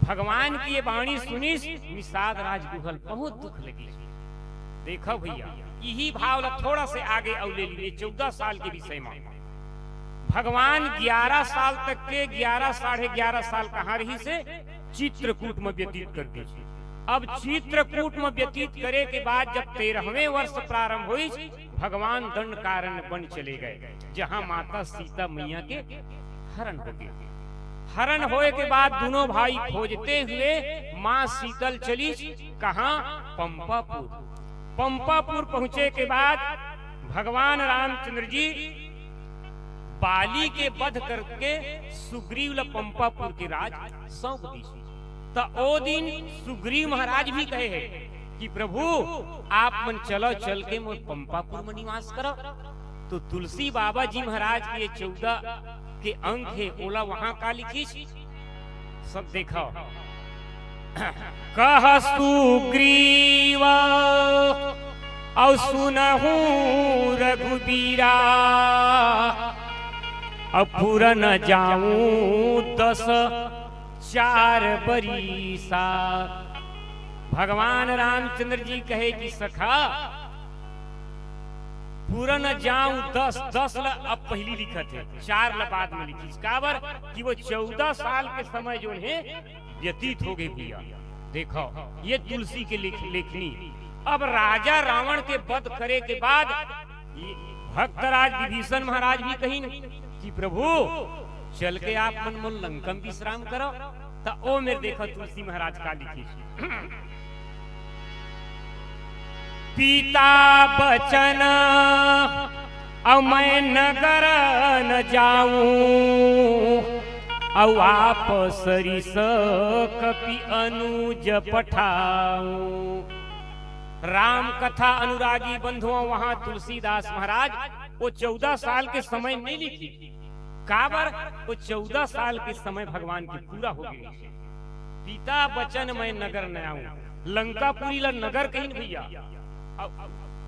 भगवान की ये वाणी सुनी निषाद राज गुहल बहुत दुख लगी। देखो भैया यही भाव ला थोड़ा से आगे और ले लीजिए। 14 साल के विषय में भगवान 11 साल तक के 11 साढ़े 11 साल कहाँ रही से चित्रकूट में व्यतीत कर दी। अब चित्रकूट में व्यतीत करे के बाद जब 13वें वर्ष प्रारंभ हुई, भगवान दंड कारण वन चले गए, जहाँ माता सीता मैया के हरण हो गए। हरण होए के बाद दोनों भाई खोजते हुए माँ शीतल चली कहाँ, पंपापुर। पंपापुर पहुंचे के बाद भगवान रामचंद्र जी बाली के वध करके सुग्रीव ला पंपापुर के राज सौंप दी। तो ओ दिन सुग्रीव महाराज भी कहे है कि प्रभु आप मन चलो, चल के मोर पंपापुर में निवास करो। तो तुलसी बाबा जी महाराज के 14 के अंक है, ओला वहां का लिखी सब देखो। कह सुग्रीव और सुनहु रघुबीरा, अपुर न जाऊं 10 4 बरीसा। भगवान रामचंद्र जी कहे कि सखा पूरा न जाऊं 10 ला अब पहली लिखत है, 4 ला बाद में लिखी। काबर कि वो 14 साल के समय जो है व्यतीत हो गए भैया। देखो ये तुलसी के लेखनी। अब राजा रावण के वध करे के बाद भक्तराज विभीषण महाराज भी कहीं कि प्रभु चल के आप मन मन लंकम विश्राम करो। तो ओ मेरे देखो तुलसी महाराज का लिखी, पिता बचन अब मैं नगर न जाऊं, अब आप सरिस कपि अनुज पठाऊं। राम कथा अनुरागी बंधुओं वहां तुलसीदास महाराज वो 14 साल के समय नहीं लिखी। काबर वो 14 साल के समय भगवान की पूरा हो गई। पिता बचन मैं नगर न आऊं। लंकापुरी ला नगर कहीं भैया,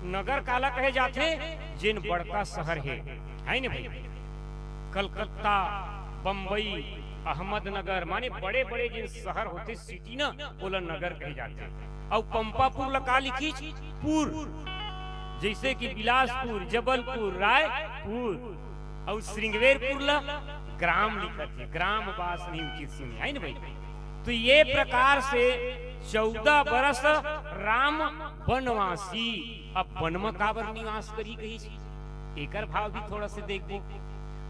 नगर काला कहे जाते जिन बड़का शहर है न भैया। कलकत्ता, बंबई, अहमदनगर माने बड़े बड़े जिन शहर होते सिटी ना, बोला नगर कहे जाते। और पंपापुर लका लिखी पुर, जैसे कि बिलासपुर, जबलपुर, रायपुर। और श्रृंगवेरपुर ला ग्राम लिखत है, ग्राम वास नहीं उचित सुनी है ना भाई। तो ये प्रकार से 14 बरस राम वनवासी अब वन में काबर निवास करी कही, एकर भाव भी थोड़ा से देख दो।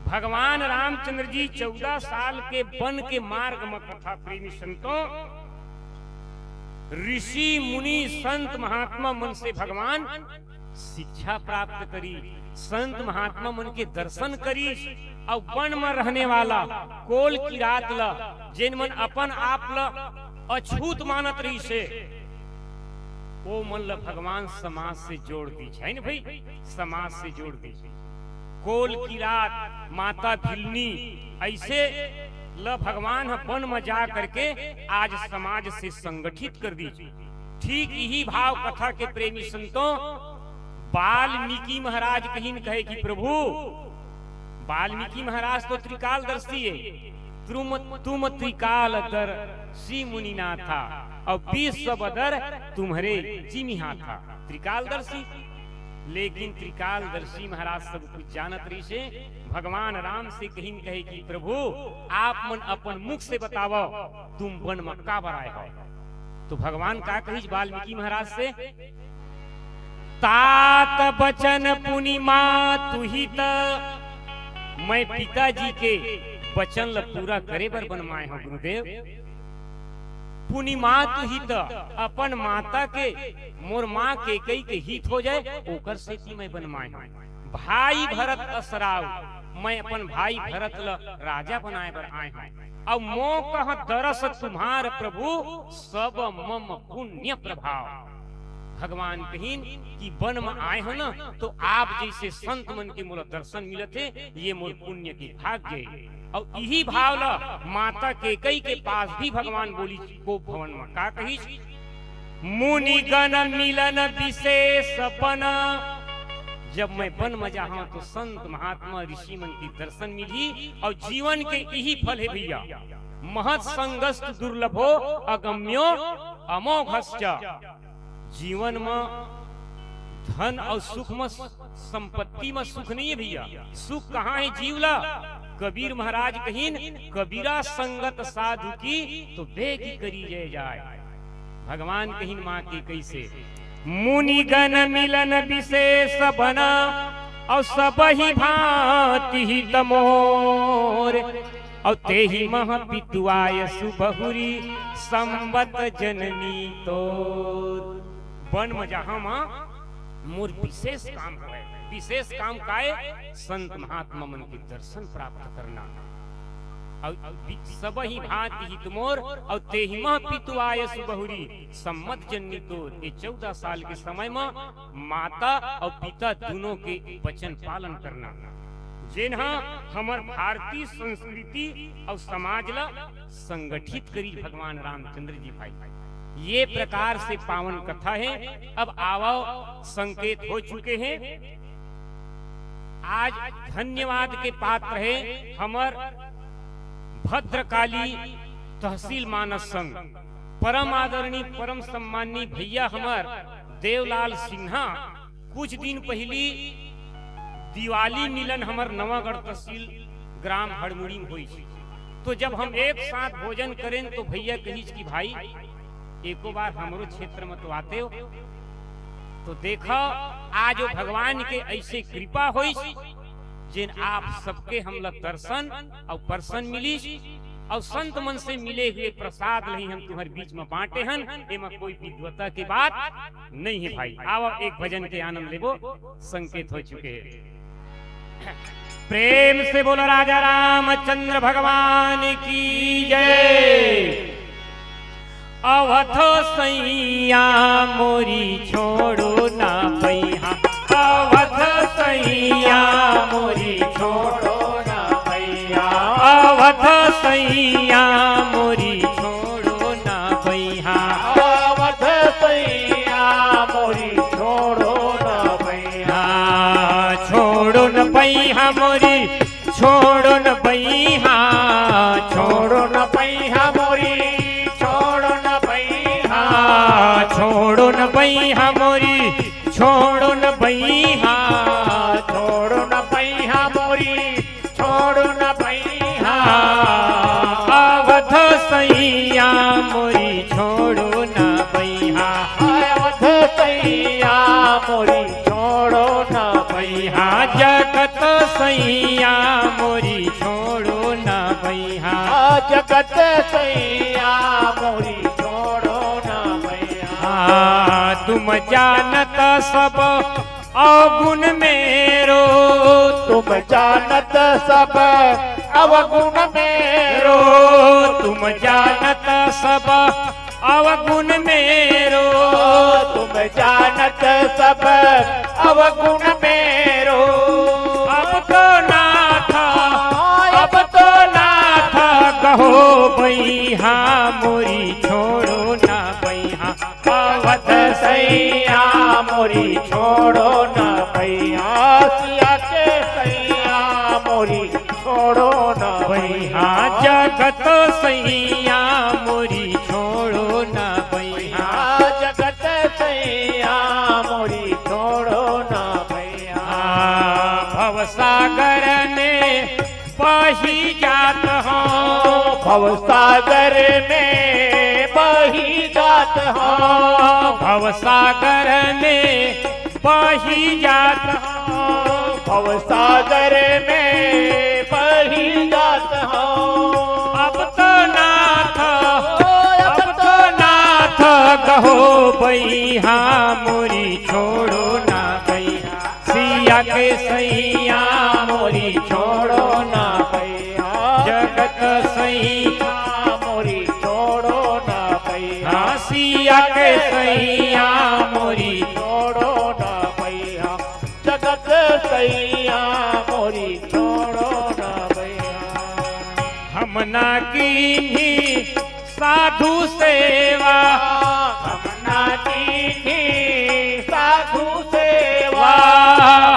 भगवान रामचंद्र जी 14 साल के वन के मार्ग में कथा प्रेमी संतों, ऋषि मुनि संत महात्मा मन से भगवान शिक्षा प्राप्त करी, संत महात्मा मन के दर्शन करी, और वन में रहने वाला कोल की रात ला जिन मन अपन आप ला अछूत मानत रही से, वो मन ला भगवान समाज से जोड़ दी है ना भाई, समाज से जोड़ दी। कोल की रात माता भिलनी ऐसे ल भगवान वन में जा करके आज समाज से संगठित कर दी। ठीक यही भाव कथा के प्रेमी संतों वाल्मीकि महाराज कहीं कहे कि प्रभु, वाल्मीकि महाराज तो त्रिकालदर्शी है, तुम त्रिकालदर्शी मुनिना था और 20 बदर तुम्हारे जिमिहा था। त्रिकालदर्शी, लेकिन त्रिकालदर्शी महाराज सब कुछ जानत रही से भगवान राम से कहीं कहे कि प्रभु आप मन अपन मुख से बताओ तुम वन में का बराए हो। तो भगवान का कही वाल्मीकि महाराज से, तात बचन पुनिमा तुहित, मैं पिताजी के वचन ल पूरा करे बर बनवाए हो गुरुदेव। पुनिमा तुहित, अपन माता के मोर माँ के कई के हित हो जाए ओकर से मैं बनवाए हूँ। भाई भरत असराव, मैं अपन भाई भरत ल राजा बनाए बर आए हूँ। और मो कह दरस तुम्हार प्रभु सब मम पुण्य प्रभाव। भगवान कहीन कि वन में आए हो ना, तो आप जैसे संत मन के मोर दर्शन मिलते, ये मोर पुण्य के भाग्य। और यही भाव ला माता के कई के पास भी भगवान बोली को भवन में का कही, मुनिगण मिलन विशेष अपन, जब मैं वन में जाऊं तो संत महात्मा ऋषि मन की दर्शन मिली। और जीवन के यही फल है भैया, महत् संगस्त दुर्लभो अगम्यो अमोघश्च। जीवन में धन और सुख में संपत्ति में सुख नहीं है भैया, सुख कहाँ है जीवला। कबीर महाराज कहीन कबीरा संगत साधु की तो बेगी करी जय जाए। भगवान कहीन माँ की कैसे, मुनिगण मिलन विशेष बना और सब ही भांति ही तमोर, और ते ही मह पितुआय सुबहुरी संबत जननी तो। वन में जहाँ माँ मोर विशेष काम है, विशेष काम काए, संत महात्मा मन के दर्शन प्राप्त करना। और सब ही भांति ही तुमोर और ते ही मह पितुआय सुबहुरी सम्मत जननी तोर। ये 14 साल के समय में माता और पिता दोनों के वचन पालन करना, जिन्हा हमर भारतीय संस्कृति और समाज ला संगठित करी भगवान रामचंद्र जी भाई। ये प्रकार से पावन कथा है। अब आवो संकेत हो चुके हैं। आज धन्यवाद के पात्र है हमर भद्रकाली तहसील मानस संघ, परम आदरणीय परम सम्मानी भैया हमर देवलाल सिन्हा। कुछ दिन पहली दिवाली मिलन हमर नवागढ़ तहसील ग्राम हड़मुड़ी में हुई। तो जब हम एक साथ भोजन करें तो भैया कही कि भाई एको बार हमरो क्षेत्र में तो आते हो, तो देखो आज भगवान के ऐसे कृपा हुई जिन आप सबके हम लोग दर्शन और परसन मिली और संत मन से मिले हुए प्रसाद नहीं हम तुम्हारे बीच में बांटे हन। एमा कोई विद्वता की बात नहीं है भाई। आओ एक भजन के आनंद लेबो, संकेत हो चुके हैं। प्रेम से बोलो राजा रामचंद्र भगवान की जय। अवध सैया मोरी छोड़ो ना पैहा, अवध सैया मोरी छोड़ो ना पैहा, अवध सैया मोरी छोड़ो ना पैहा, अवध सैया मोरी छोड़ो ना पैहा, छोड़ो न पैहा मोरी छोड़ो न पैहा, छोड़ो न पैहा मोरी छोड़ो न पैहा, छोड़ो न पैहा मोरी छोड़ो न पैहा, छोड़ो न पैहा मोरी सैया मोरी छोड़ो ना भैया। जगत सैया मोरी छोड़ो ना भैया। तुम जानत सब अवगुण मेरो, तुम जानत सब अवगुण मेरो। तुम जानत सब अवगुण मेरो, तुम जानत सब अवगुण मेरो। अब तो नाथ, अब तो नाथ कहो भैया मोरी छोड़ो ना भैया। अवध सैया मोरी छोड़ो ना भैया। सिया के सैया मोरी छोड़ो ना भैया। जगत सैया मोरी छोड़ो ना भैया। जगत सैया मोरी छोड़ो ना भैया। भवसागर में बही जात हो, भवसागर में बही जात हो। भवसागर में बही जात हो। भवसागर में बही जात हो। अब तो नाथ, अब तो नाथ कहो भैया मोरी छोड़ो ना भैया। सिया के सैया मोरी छोड़ो ना भैया। जगत सैया मोरी छोड़ो ना भैया। सिया के सैया मोरी छोड़ो ना भैया। जगत सैया मोरी छोड़ो ना भैया। हम ना की साधु सेवा, हम ना कीन्ही साधु सेवा।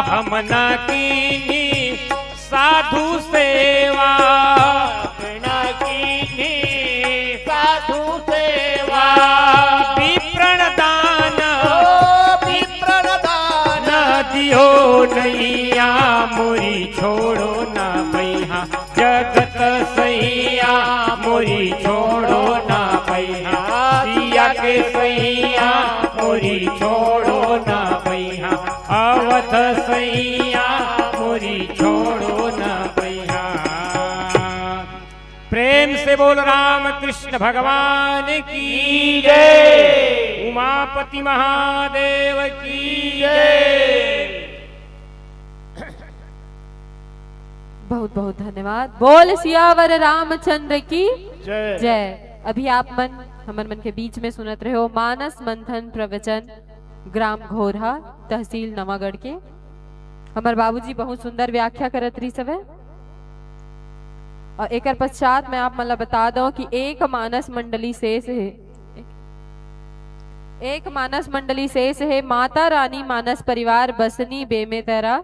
हम ना की साधु सेवा। हम ना कीन्ही साधु सेवा। विप्रण दान, विप्रण दान दियो नैया मोरी छोड़ो ना भैया। जगत सैया मोरी छोड़ो ना भैया। सिया के सैया मोरी छोड़ो ना भैया। अवध सैया मोरी छोड़ो ना भैया। प्रेम से बोल राम कृष्ण भगवान की जय। उमापति महादेव की जय। बहुत बहुत धन्यवाद। बोल सियावर रामचंद्र की जय। जय। अभी आप हमर मन के बीच में सुनत रहे हो मानस मंथन प्रवचन ग्राम घोरहा तहसील नवागढ़ के। हमार बाबूजी बहुत सुंदर व्याख्या करत रही सब है। और एक पश्चात मैं आप मतलब बता दूं कि एक मानस मंडली शेष है, एक मानस मंडली शेष है। माता रानी मानस परिवार बसनी बेमेतरा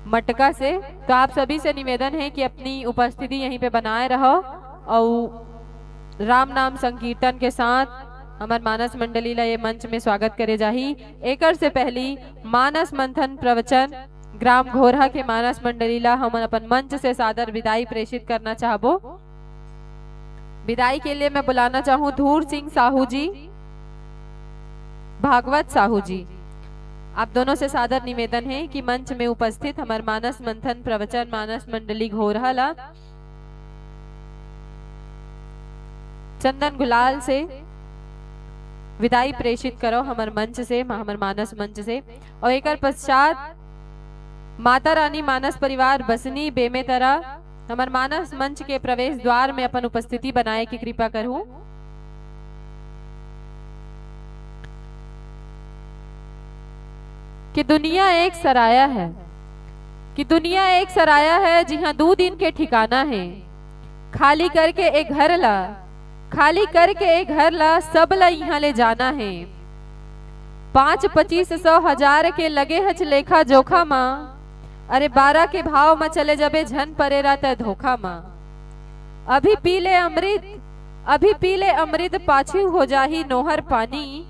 मटका से। तो आप सभी से निवेदन है कि अपनी उपस्थिति यहीं पे बनाए रहो और राम नाम संकीर्तन के साथ हमार मानस मंडली ला ये मंच में स्वागत करे जाही। एकर से पहली मानस मंथन प्रवचन ग्राम घोरहा के मानस मंडली ला हम अपन मंच से सादर विदाई प्रेषित करना चाहबो। विदाई के लिए मैं बुलाना चाहूँ धूर सिंह साहू जी, भागवत साहू जी। आप दोनों से सादर निवेदन है कि मंच में उपस्थित हमारे मानस मंथन प्रवचन मानस मंडली घोरहा ला चंदन गुलाल से विदाई प्रेषित करो हमारे मंच से, हमारे मानस मंच से। और एक पश्चात माता रानी मानस परिवार बसनी बेमेतरा हमारे मानस मंच के प्रवेश द्वार में अपन उपस्थिति बनाए की कृपा करूं। कि दुनिया एक सराया है, कि दुनिया एक सराया है जहां 2 दिन के ठिकाना है। खाली करके एक घर ला, खाली करके एक घर ला, सब ला यहाँ ले जाना है। 5, 25, 100, 1000 के लगे हच लेखा जोखा माँ। अरे 12 के भाव में चले जबे झन परे रहता धोखा माँ। अभी पी ले अमृत, अभी पी ले अमृत, पाछू हो जाही नोहर पानी।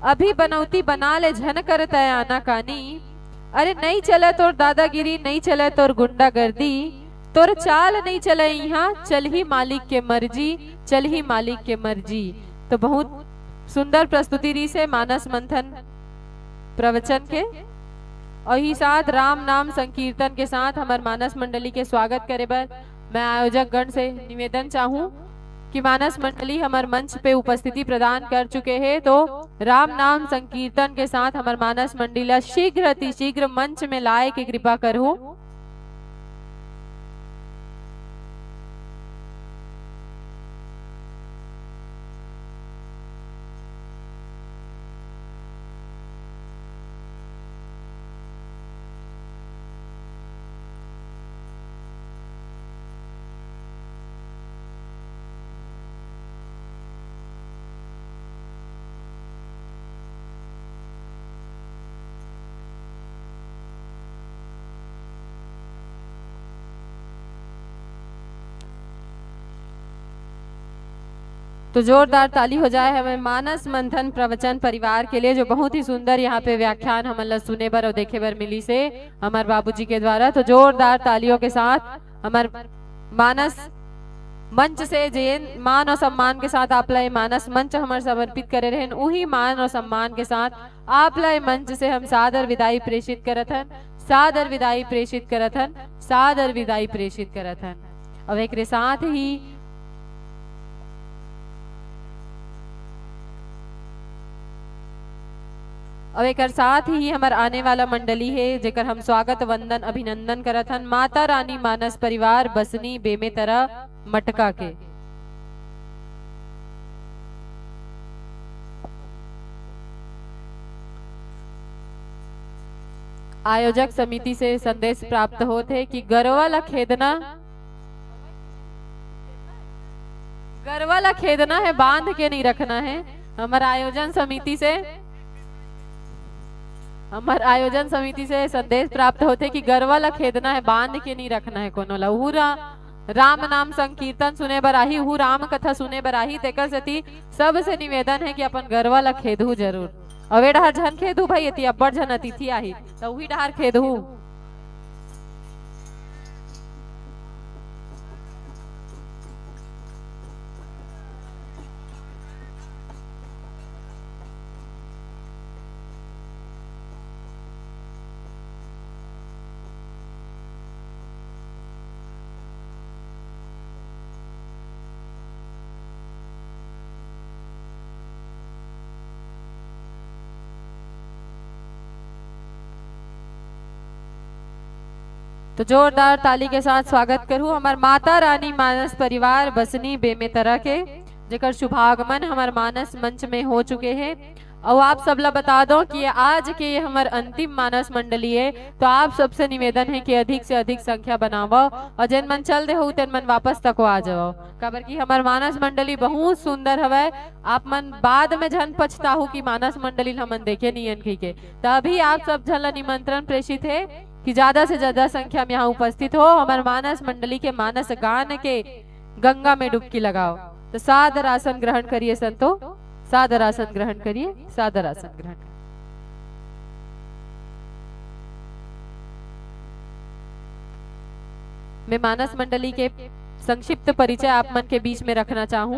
अभी बनौती बना ले झन करता है आना कानी। अरे नहीं चले तोर दादागिरी, नहीं चले तोर गुंडागर्दी, तोर चाल नहीं चले यहाँ, चल ही मालिक के मर्जी, चल ही मालिक के मर्जी। तो बहुत सुंदर प्रस्तुति री से मानस मंथन प्रवचन के। और ही साथ राम नाम संकीर्तन के साथ हमार मानस मंडली के स्वागत करे बर मैं आयोजक गण से निवेदन चाहूँ कि मानस मंडली हमार मंच पे उपस्थिति प्रदान कर चुके हैं, तो राम नाम संकीर्तन के साथ हमार मानस मंडली शीघ्र अति शीघ्र मंच में लाए की कृपा करो। तो जोरदार ताली हो जाए हमें मानस मंथन प्रवचन परिवार के लिए, जो बहुत ही सुंदर यहाँ पे व्याख्यान हमला सुने बर और देखे बर मिली से हमारे बाबूजी के द्वारा। तो जोरदार तालियों के साथ हमार मानस मंच से जेन मान और सम्मान के साथ आप ला मानस मंच हमारे समर्पित करे रहे, उही मान और सम्मान के साथ आप ला मंच से हम सादर विदाई प्रेषित करत हन, सादर विदाई प्रेषित करत हन, सादर विदाई प्रेषित करत हन। अब एक साथ ही और एक साथ ही हमार आने वाला मंडली है जेकर हम स्वागत वंदन अभिनंदन करत हन माता रानी मानस परिवार बसनी बेमेतरा मटका के। आयोजक समिति से संदेश प्राप्त होते कि गरवा ला खेदना है, बांध के नहीं रखना है। हमारा आयोजन समिति से संदेश प्राप्त होते कि गरवा ला खेदना है, बांध के नहीं रखना है कोनो ला। उहुरा राम नाम संकीर्तन सुने बराही, उहु राम कथा सुने बराही, तेकर सेती सबसे निवेदन है कि अपन गरवा ला खेदहू जरूर। अवे डहर झन खेदहू भाई, एती अब्बड़ झन अतिथि आही तो उही डहर खेदहू। तो जोरदार ताली के साथ स्वागत करूँ हमार माता रानी मानस परिवार बसनी बेमेतरा के, जेकर शुभागमन हमार मानस मंच में हो चुके हैं। और आप सबला बता दो कि आज के ये हमार अंतिम मानस मंडली है, तो आप सबसे निवेदन है कि अधिक से अधिक संख्या बनावो और जिन मन चल दे हो तेन मन वापस तक आ जाओ, काबर की हमार मानस मंडली बहुत सुंदर हवै। आप मन बाद में झन पछताहू कि मानस मंडली हमन देखे नहीं के, तभी आप सब झन निमंत्रण प्रेषित है कि ज्यादा से ज्यादा संख्या में यहाँ उपस्थित हो, हमारे मानस मंडली के मानस गान के गंगा में डुबकी लगाओ। तो सादर आसन ग्रहण करिए संतो, सादर आसन ग्रहण करिए, सादर आसन ग्रहण। मैं मानस मंडली के संक्षिप्त परिचय आप मन के बीच में रखना चाहूं।